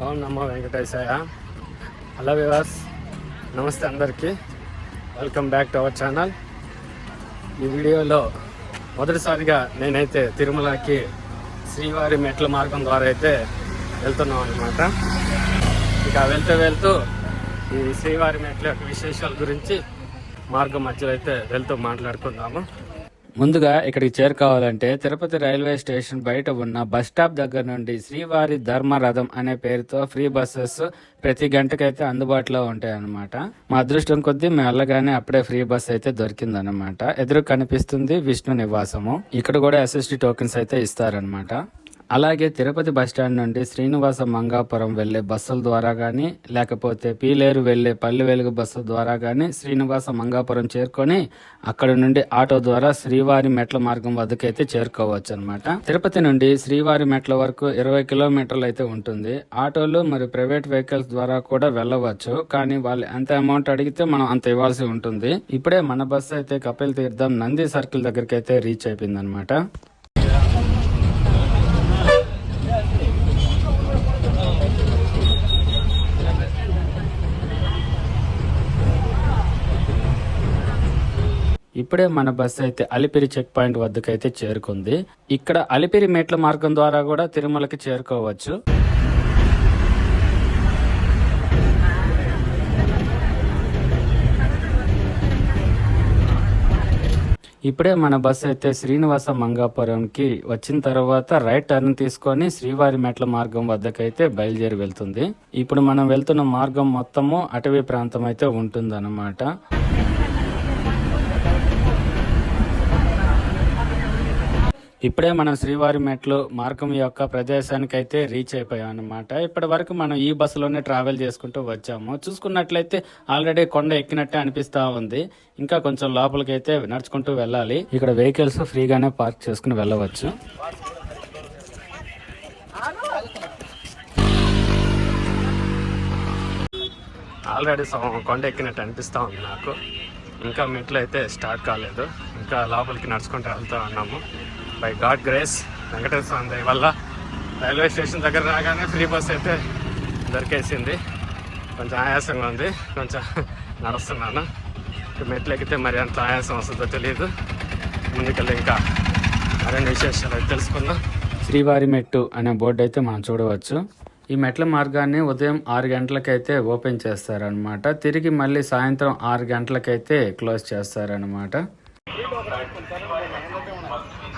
ఓం నమో వెంకటేశాయ. Hello వివాస్, నమస్తే అందరికీ. Welcome back to our channel. ఈ వీడియోలో మొదటిసారిగా నేనైతే తిరుమలకి శ్రీవారి మెట్ల మార్గం ద్వారా అయితే వెళ్తున్నాం అనమాట. ఇక వెళ్తూ ఈ శ్రీవారి మెట్ల యొక్క విశేషాల గురించి మార్గం మధ్యలో అయితే వెళ్తూ మాట్లాడుకుందాము. ముందుగా ఇక్కడికి చేరుకోవాలంటే తిరుపతి రైల్వే స్టేషన్ బయట ఉన్న బస్ స్టాప్ దగ్గర నుండి శ్రీవారి ధర్మరథం అనే పేరుతో ఫ్రీ బస్సెస్ ప్రతి గంటకైతే అందుబాటులో ఉంటాయి అన్నమాట. మా అదృష్టం కొద్దీ మేము వెళ్ళగానే అప్పుడే ఫ్రీ బస్ అయితే దొరికిందనమాట. ఎదురు కనిపిస్తుంది విష్ణు నివాసము. ఇక్కడ కూడా SST టోకెన్స్ అయితే ఇస్తారనమాట. అలాగే తిరుపతి బస్టాండ్ నుండి శ్రీనివాస మంగాపురం వెళ్లే బస్సుల ద్వారా గానీ లేకపోతే పీలేరు వెళ్లే పల్లె వెలుగు బస్సు ద్వారా గానీ శ్రీనివాస మంగాపురం చేరుకొని అక్కడ నుండి ఆటో ద్వారా శ్రీవారి మెట్ల మార్గం వద్దకైతే చేరుకోవచ్చు అనమాట. తిరుపతి నుండి శ్రీవారి మెట్ల వరకు 20 కిలోమీటర్లు అయితే ఉంటుంది. ఆటోలు మరియు ప్రైవేట్ వెహికల్స్ ద్వారా కూడా వెళ్ళవచ్చు. కానీ వాళ్ళు ఎంత అమౌంట్ అడిగితే మనం అంత ఇవ్వాల్సి ఉంటుంది. ఇప్పుడే మన బస్సు అయితే కపిల్ తీర్థం నంది సర్కిల్ దగ్గరికి అయితే రీచ్ అయిపోయింది అనమాట. ఇప్పుడే మన బస్సు అయితే అలిపిరి చెక్ పాయింట్ వద్దకైతే చేరుకుంది. ఇక్కడ అలిపిరి మెట్ల మార్గం ద్వారా కూడా తిరుమలకి చేరుకోవచ్చు. ఇప్పుడే మన బస్సు అయితే శ్రీనివాస మంగాపురంకి వచ్చిన తర్వాత రైట్ టర్న్ తీసుకొని శ్రీవారి మెట్ల మార్గం వద్దకైతే బయలుదేరి వెళ్తుంది. ఇప్పుడు మనం వెళ్తున్న మార్గం మొత్తము అటవీ ప్రాంతం అయితే ఉంటుంది అన్నమాట. ఇప్పుడే మనం శ్రీవారి మెట్లు మార్గం యొక్క ప్రదేశానికి అయితే రీచ్ అయిపోయాం అనమాట. ఇప్పటి వరకు మనం ఈ బస్సులోనే ట్రావెల్ చేసుకుంటూ వచ్చాము. చూసుకున్నట్లయితే ఆల్రెడీ కొండ ఎక్కినట్టే అనిపిస్తా ఉంది. ఇంకా కొంచెం లోపలికి అయితే నడుచుకుంటూ వెళ్ళాలి. ఇక్కడ వెహికల్స్ ఫ్రీగానే పార్క్ చేసుకుని వెళ్ళవచ్చు. ఆల్రెడీ కొండ ఎక్కినట్టు అనిపిస్తా ఉంది నాకు. ఇంకా మెట్లు అయితే స్టార్ట్ కాలేదు. ఇంకా లోపలికి నడుచుకుంటూ వెళ్తూ ఉన్నాము. బై గాడ్ గ్రేస్, వెంకటేశ్వర స్వామి దయ వల్ల రైల్వే స్టేషన్ దగ్గర రాగానే ఫ్రీ బస్ అయితే దొరికేసింది. కొంచెం ఆయాసంగా ఉంది, కొంచెం నడుస్తున్నాను. మెట్లు ఎక్కితే మరి అంత ఆయాసం వస్తుందో తెలియదు. ముందుకెళ్ళి ఇంకా మరిన్ని విశేషాలు అయితే తెలుసుకుందాం. శ్రీవారి మెట్టు అనే బోర్డు అయితే మనం చూడవచ్చు. ఈ మెట్ల మార్గాన్ని ఉదయం 6 గంటలకైతే ఓపెన్ చేస్తారనమాట. తిరిగి మళ్ళీ సాయంత్రం 6 గంటలకైతే క్లోజ్ చేస్తారనమాట.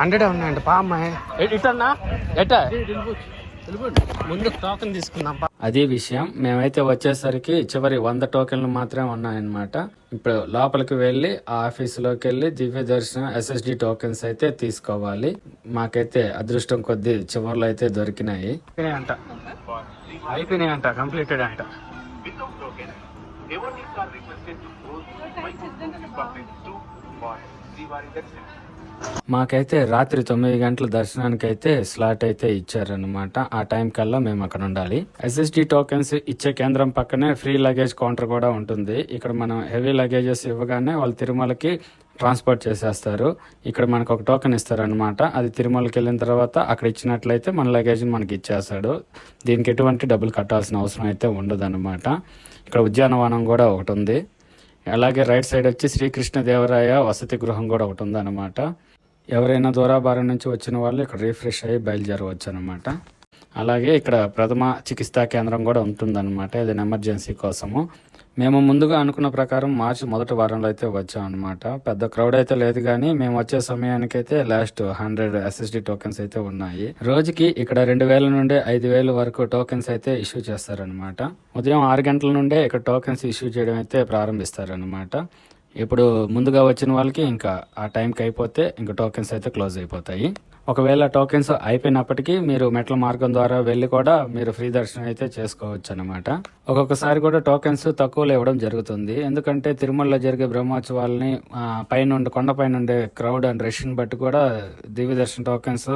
100 ఉన్నాయండి పా అమ్మాయి. ఇటన్నా ఎట ముందు టోకెన్ తీసుకుందాం. అదే విషయం, మేమైతే వచ్చేసరికి చివరి 100 టోకెన్లు మాత్రమే ఉన్నాయన్నమాట. ఇప్పుడు లోపలికి వెళ్ళి ఆ ఆఫీసులోకి వెళ్ళి దివ్య దర్శనం SST టోకెన్స్ అయితే తీసుకోవాలి. మాకైతే అదృష్టం కొద్దీ చివరిలో అయితే దొరికినాయి. అయిపోయినాయి అంట, కంప్లీటెడ్ అంట. మాకైతే రాత్రి 9 గంటల దర్శనానికి అయితే స్లాట్ అయితే ఇచ్చారనమాట. ఆ టైం కల్లా మేము అక్కడ ఉండాలి. SST టోకెన్స్ ఇచ్చే కేంద్రం పక్కనే ఫ్రీ లగేజ్ కౌంటర్ కూడా ఉంటుంది. ఇక్కడ మనం హెవీ లగేజెస్ ఇవ్వగానే వాళ్ళు తిరుమలకి ట్రాన్స్పోర్ట్ చేసేస్తారు. ఇక్కడ మనకు ఒక టోకెన్ ఇస్తారనమాట. అది తిరుమలకి వెళ్ళిన తర్వాత అక్కడ ఇచ్చినట్లయితే మన లగేజ్ మనకి ఇచ్చేస్తాడు. దీనికి ఎటువంటి డబ్బులు కట్టాల్సిన అవసరం అయితే ఉండదు అనమాట. ఇక్కడ ఉద్యానవనం కూడా ఒకటి ఉంది. అలాగే రైట్ సైడ్ వచ్చి శ్రీకృష్ణదేవరాయ వసతి గృహం కూడా ఒకటి ఉంది అనమాట. ఎవరైనా దూరాభారం నుంచి వచ్చిన వాళ్ళు ఇక్కడ రిఫ్రెష్ అయ్యి బయలుదేరవచ్చు అనమాట. అలాగే ఇక్కడ ప్రథమ చికిత్సా కేంద్రం కూడా ఉంటుందన్నమాట. ఇది ఎమర్జెన్సీ కోసము. మేము ముందుగా అనుకున్న ప్రకారం మార్చి మొదటి వారంలో అయితే వచ్చాం అనమాట. పెద్ద క్రౌడ్ అయితే లేదు, కానీ మేము వచ్చే సమయానికి అయితే లాస్ట్ 100 SST టోకెన్స్ అయితే ఉన్నాయి. రోజుకి ఇక్కడ 2000 నుండి 5000 వరకు టోకెన్స్ అయితే ఇష్యూ చేస్తారనమాట. ఉదయం 6 గంటల నుండే ఇక్కడ టోకెన్స్ ఇష్యూ చేయడం అయితే ప్రారంభిస్తారనమాట. ఇప్పుడు ముందుగా వచ్చిన వాళ్ళకి ఇంకా ఆ టైంకి అయిపోతే ఇంకా టోకెన్స్ అయితే క్లోజ్ అయిపోతాయి. ఒకవేళ టోకెన్స్ అయిపోయినప్పటికీ మీరు మెట్ల మార్గం ద్వారా వెళ్ళి కూడా మీరు ఫ్రీ దర్శనం అయితే చేసుకోవచ్చు అనమాట. ఒక్కొక్కసారి కూడా టోకెన్స్ తక్కువలో ఇవ్వడం జరుగుతుంది. ఎందుకంటే తిరుమలలో జరిగే బ్రహ్మోత్సవాలని పైనుండి కొండపై నుండే క్రౌడ్ అండ్ రష్ ని బట్టి కూడా దివ్య దర్శన టోకెన్స్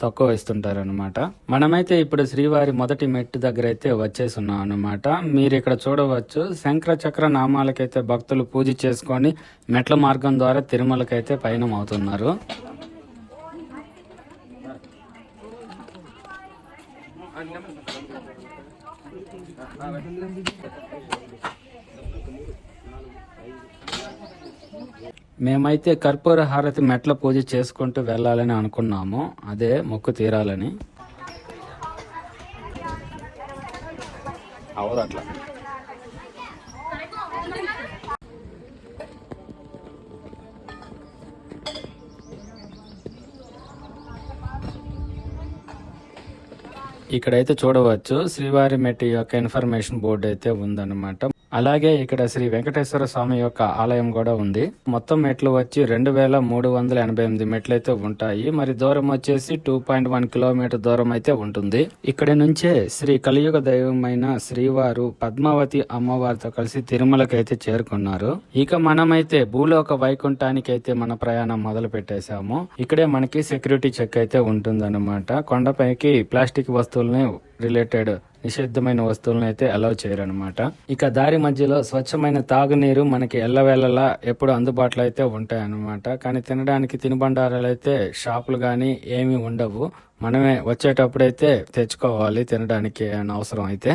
తక్కువ ఇస్తుంటారు అనమాట. మనమైతే ఇప్పుడు శ్రీవారి మొదటి మెట్టు దగ్గర అయితే వచ్చేసి ఉన్నాం అనమాట. మీరు ఇక్కడ చూడవచ్చు, శంకర చక్ర నామాలకైతే భక్తులు పూజ చేసుకొని మెట్ల మార్గం ద్వారా తిరుమలకైతే పయనం అవుతున్నారు. మేమైతే కర్పూర హారతి మెట్ల పూజ చేసుకుంటూ వెళ్ళాలని అనుకున్నాము, అదే మొక్కు తీరాలని. అవదు అట్లా. ఇక్కడైతే చూడవచ్చు శ్రీవారి మెట్టి యొక్క ఇన్ఫర్మేషన్ బోర్డు అయితే ఉందన్నమాట. అలాగే ఇక్కడ శ్రీ వెంకటేశ్వర స్వామి యొక్క ఆలయం కూడా ఉంది. మొత్తం మెట్లు వచ్చి 2388 మెట్లు అయితే ఉంటాయి. మరి దూరం వచ్చేసి 2.1 కిలోమీటర్ దూరం అయితే ఉంటుంది. ఇక్కడి నుంచే శ్రీ కలియుగ దైవమైన శ్రీవారు పద్మావతి అమ్మవారితో కలిసి తిరుమలకి అయితే చేరుకున్నారు. ఇక మనమైతే భూలోక వైకుంఠానికి అయితే మన ప్రయాణం మొదలు పెట్టేశాము. ఇక్కడే మనకి సెక్యూరిటీ చెక్ అయితే ఉంటుందన్నమాట. కొండపైకి ప్లాస్టిక్ వస్తువుల్ని రిలేటెడ్ నిషిద్ధమైన వస్తువులను అయితే అలౌ చేయరనమాట. ఇక దారి మధ్యలో స్వచ్ఛమైన తాగునీరు మనకి ఎల్లవేళలా ఎప్పుడు అందుబాటులో అయితే ఉంటాయన్నమాట. కానీ తినడానికి తినుబండారాలు అయితే షాపులు గానీ ఏమీ ఉండవు. మనమే వచ్చేటప్పుడైతే తెచ్చుకోవాలి తినడానికి అనే అవసరం అయితే.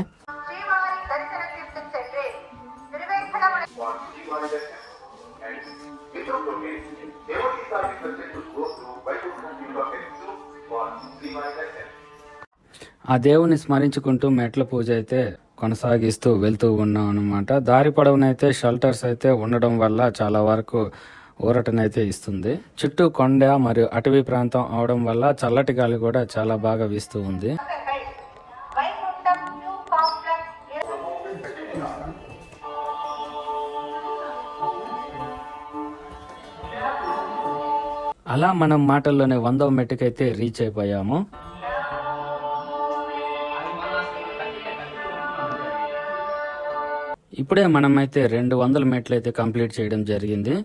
ఆ దేవుని స్మరించుకుంటూ మెట్ల పూజ అయితే కొనసాగిస్తూ వెళ్తూ ఉన్నాం అనమాట. దారి పొడవునైతే షెల్టర్స్ అయితే ఉండడం వల్ల చాలా వరకు ఊరటనైతే ఇస్తుంది. చుట్టూ కొండ మరియు అటవీ ప్రాంతం అవడం వల్ల చల్లటి గాలి కూడా చాలా బాగా వీస్తూ ఉంది. అలా మనం మాటల్లోనే 100వ మెట్టుకైతే రీచ్ అయిపోయాము. ఇప్పుడే మనమైతే 200 మెట్లు అయితే కంప్లీట్ చేయడం జరిగింది.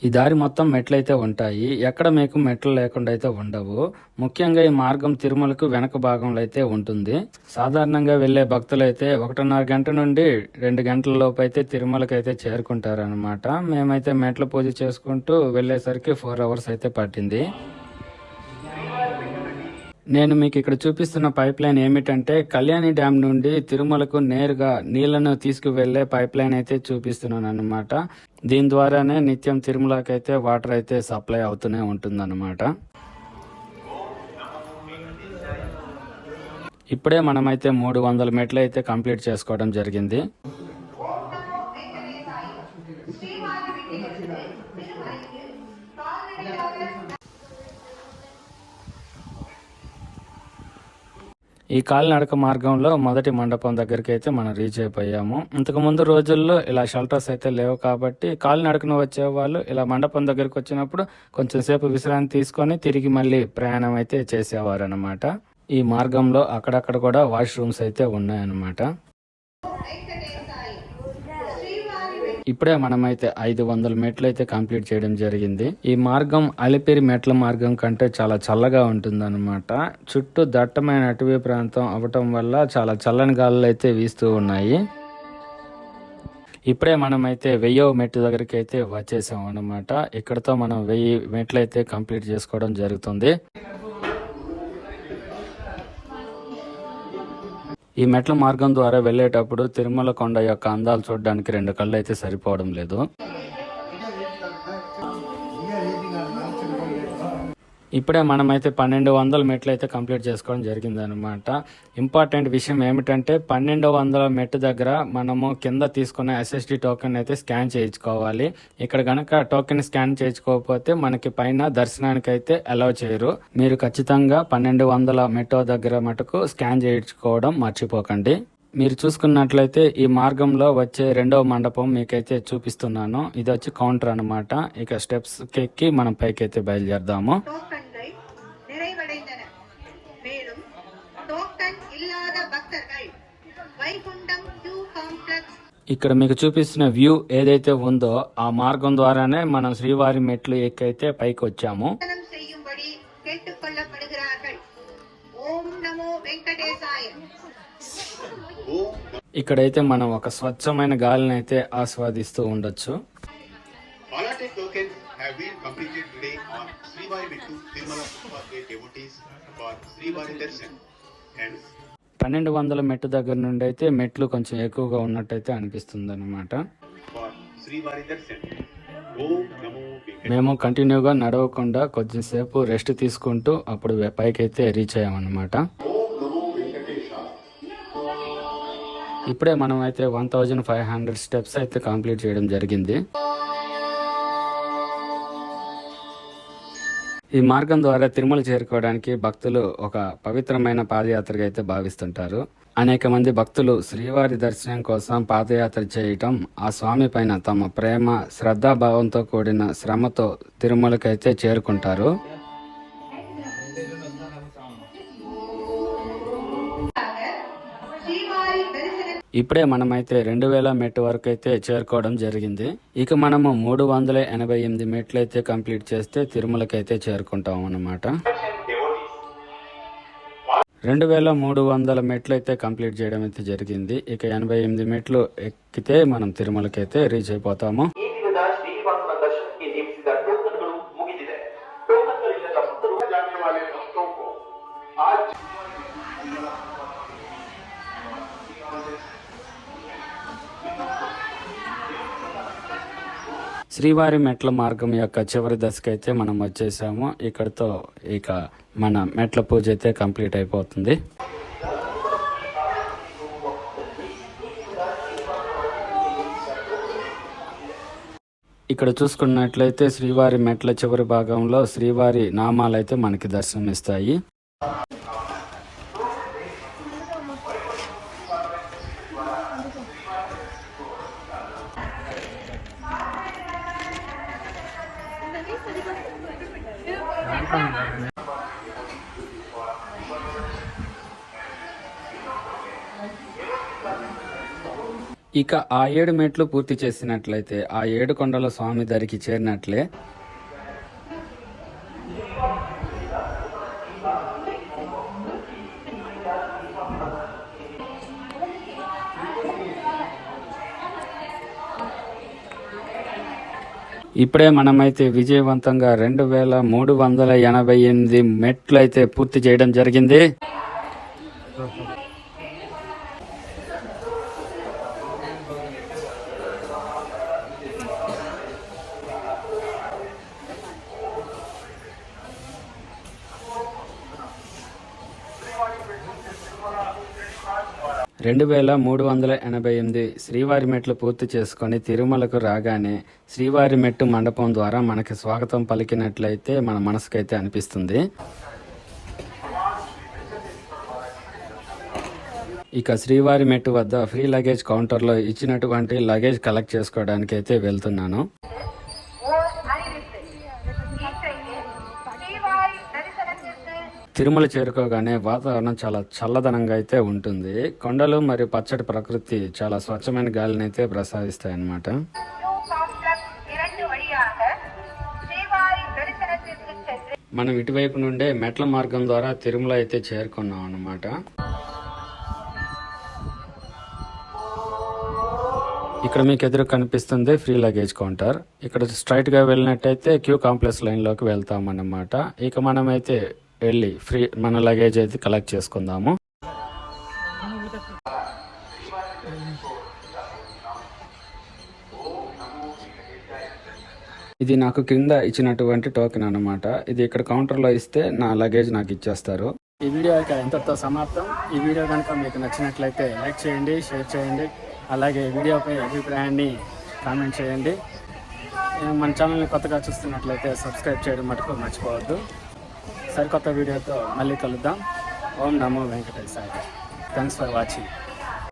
ఈ దారి మొత్తం మెట్లయితే ఉంటాయి. ఎక్కడ మీకు మెట్లు లేకుండా అయితే ఉండవు. ముఖ్యంగా ఈ మార్గం తిరుమలకు వెనక భాగంలో అయితే ఉంటుంది. సాధారణంగా వెళ్లే భక్తులైతే 1.5 గంట నుండి 2 గంటల లోపు అయితే తిరుమలకి అయితే చేరుకుంటారు అనమాట. మేమైతే మెట్ల పూజ చేసుకుంటూ వెళ్లేసరికి 4 అవర్స్ అయితే పట్టింది. నేను మీకు ఇక్కడ చూపిస్తున్న పైప్ లైన్ ఏమిటంటే కళ్యాణి డ్యామ్ నుండి తిరుమలకు నేరుగా నీళ్లను తీసుకువెళ్లే పైప్ లైన్ అయితే చూపిస్తున్నాను అన్నమాట. దీని ద్వారానే నిత్యం తిరుమలకి అయితే వాటర్ అయితే సప్లై అవుతూనే ఉంటుందన్నమాట. ఇప్పుడే మనమైతే 300 మెట్లు అయితే కంప్లీట్ చేసుకోవడం జరిగింది. ఈ కాలినడక మార్గంలో మొదటి మండపం దగ్గరికి అయితే మనం రీచ్ అయిపోయాము. ఇంతకు ముందు రోజుల్లో ఇలా షెల్టర్స్ అయితే లేవు కాబట్టి కాలినడకను వచ్చే వాళ్ళు ఇలా మండపం దగ్గరికి వచ్చినప్పుడు కొంచెం సేపు విశ్రాంతి తీసుకొని తిరిగి మళ్ళీ ప్రయాణం అయితే చేసేవారు అనమాట. ఈ మార్గంలో అక్కడక్కడ కూడా వాష్రూమ్స్ అయితే ఉన్నాయన్నమాట. ఇప్పుడే మనమైతే 500 మెట్లు అయితే కంప్లీట్ చేయడం జరిగింది. ఈ మార్గం అలిపిరి మెట్ల మార్గం కంటే చాలా చల్లగా ఉంటుందన్నమాట. చుట్టూ దట్టమైన అటవీ ప్రాంతం అవటం వల్ల చాలా చల్లని గాలులు అయితే వీస్తూ ఉన్నాయి. ఇప్పుడే మనమైతే 1000వ మెట్టు దగ్గరికి అయితే వచ్చేసాం అన్నమాట. ఇక్కడతో మనం 1000 మెట్లు అయితే కంప్లీట్ చేసుకోవడం జరుగుతుంది. ఈ మెట్ల మార్గం ద్వారా వెళ్లేటప్పుడు తిరుమల కొండ యొక్క అందాలు చూడడానికి 2 కళ్ళు అయితే సరిపోవడం లేదు. ఇప్పుడే మనమైతే 1200 మెట్లు అయితే కంప్లీట్ చేసుకోవడం జరిగింది అనమాట. ఇంపార్టెంట్ విషయం ఏమిటంటే 1200 మెట్టు దగ్గర మనము కింద తీసుకున్న SSD టోకెన్ అయితే స్కాన్ చేయించుకోవాలి. ఇక్కడ గనక టోకెన్ స్కాన్ చేయించుకోకపోతే మనకి పైన దర్శనానికి అయితే అలౌ చేయరు. మీరు ఖచ్చితంగా 1200 మెట్టు దగ్గర మటుకు స్కాన్ చేయించుకోవడం మర్చిపోకండి. మీరు చూసుకున్నట్లయితే ఈ మార్గంలో వచ్చే 2వ మండపం మీకైతే చూపిస్తున్నాను. ఇది వచ్చి కౌంటర్ అనమాట. ఇక స్టెప్స్ ఎక్కి మనం పైకి అయితే బయలుదేరదాము. ఇక్కడ మీకు చూపిస్తున్న వ్యూ ఏదైతే ఉందో ఆ మార్గం ద్వారానే మనం శ్రీవారి మెట్లు ఎక్కైతే పైకి వచ్చాము. ఇక్కడైతే మనం ఒక స్వచ్ఛమైన గాలిని అయితే ఆస్వాదిస్తూ ఉండొచ్చు. Allotted tokens have been completed today on Srivari Mettu Tirumala Pathway devotees for Srivari Darshan. Hence, 1200 మెట్టు దగ్గర నుండి అయితే మెట్లు కొంచెం ఎక్కువగా ఉన్నట్టయితే అనిపిస్తుంది అనమాట. for Srivari Darshan. Om Namo Venkatesaya. మేము కంటిన్యూగా నడవకుండా కొద్దిసేపు రెస్ట్ తీసుకుంటూ అప్పుడు పైకి అయితే రీచ్ అయ్యామన్నమాట. ఇప్పుడే మనం అయితే 1500 స్టెప్స్ అయితే కంప్లీట్ చేయడం జరిగింది. ఈ మార్గం ద్వారా తిరుమల చేరుకోవడానికి భక్తులు ఒక పవిత్రమైన పాదయాత్రగా అయితే భావిస్తుంటారు. అనేక మంది భక్తులు శ్రీవారి దర్శనం కోసం పాదయాత్ర చేయటం, ఆ స్వామి పైన తమ ప్రేమ శ్రద్ధాభావంతో కూడిన శ్రమతో తిరుమలకైతే చేరుకుంటారు. ఇప్పుడే మనమైతే 2000 మెట్టు వరకు అయితే చేరుకోవడం జరిగింది. ఇక మనము 388 మెట్లు అయితే కంప్లీట్ చేస్తే తిరుమలకైతే చేరుకుంటాం అన్నమాట. 2300 మెట్లు అయితే కంప్లీట్ చేయడం అయితే జరిగింది. ఇక 88 మెట్లు ఎక్కితే మనం తిరుమలకైతే రీచ్ అయిపోతాము. శ్రీవారి మెట్ల మార్గం యొక్క చివరి దశకైతే మనం వచ్చేసాము. ఇక్కడతో ఇక మన మెట్ల పూజ అయితే కంప్లీట్ అయిపోతుంది. ఇక్కడ చూసుకున్నట్లయితే శ్రీవారి మెట్ల చివరి భాగంలో శ్రీవారి నామాలు అయితే మనకి దర్శనమిస్తాయి. ఇక ఆ 7 మెట్లు పూర్తి చేసినట్లయితే ఆ 7 కొండల స్వామి దరికి చేరినట్లే. ఇప్పుడే మనమైతే విజయవంతంగా 2388 మెట్లు అయితే పూర్తి చేయడం జరిగింది. రెండు 2388 శ్రీవారి మెట్లు పూర్తి చేసుకొని తిరుమలకు రాగానే శ్రీవారి మెట్టు మండపం ద్వారా మనకి స్వాగతం పలికినట్లయితే మన మనసుకైతే అనిపిస్తుంది. ఇక శ్రీవారి మెట్టు వద్ద ఫ్రీ లగేజ్ కౌంటర్లో ఇచ్చినటువంటి లగేజ్ కలెక్ట్ చేసుకోవడానికి అయితే వెళ్తున్నాను. తిరుమల చేరుకోగానే వాతావరణం చాలా చల్లదనంగా అయితే ఉంటుంది. కొండలు మరియు పచ్చటి ప్రకృతి చాలా స్వచ్ఛమైన గాలిని అయితే ప్రసాదిస్తాయి అన్నమాట. మనం ఇటువైపు నుండే మెట్ల మార్గం ద్వారా తిరుమల అయితే చేరుకున్నాం అన్నమాట. ఇక్కడ మీకు ఎదురు కనిపిస్తుంది ఫ్రీ లగేజ్ కౌంటర్. ఇక్కడ స్ట్రైట్ గా వెళ్ళినట్టయితే క్యూ కాంప్లెక్స్ లైన్ లోకి వెళ్తాం అన్నమాట. ఇక మనమైతే వెళ్ళి ఫ్రీ మన లగేజ్ అయితే కలెక్ట్ చేసుకుందాము. ఇది నాకు కింద ఇచ్చినటువంటి టోకెన్ అన్నమాట. ఇది ఇక్కడ కౌంటర్లో ఇస్తే నా లగేజ్ నాకు ఇచ్చేస్తారు. ఈ వీడియో ఇక ఇంతటితో సమాప్తం. ఈ వీడియో కనుక మీకు నచ్చినట్లయితే లైక్ చేయండి, షేర్ చేయండి. అలాగే వీడియోపై అభిప్రాయాన్ని కామెంట్ చేయండి. మన ఛానల్ని కొత్తగా చూస్తున్నట్లయితే సబ్స్క్రైబ్ చేయడం మటుకు మర్చిపోవద్దు. సరికొత్త వీడియోతో మళ్ళీ కలుద్దాం. ఓం నమో వెంకటేశాయ. Thanks for watching.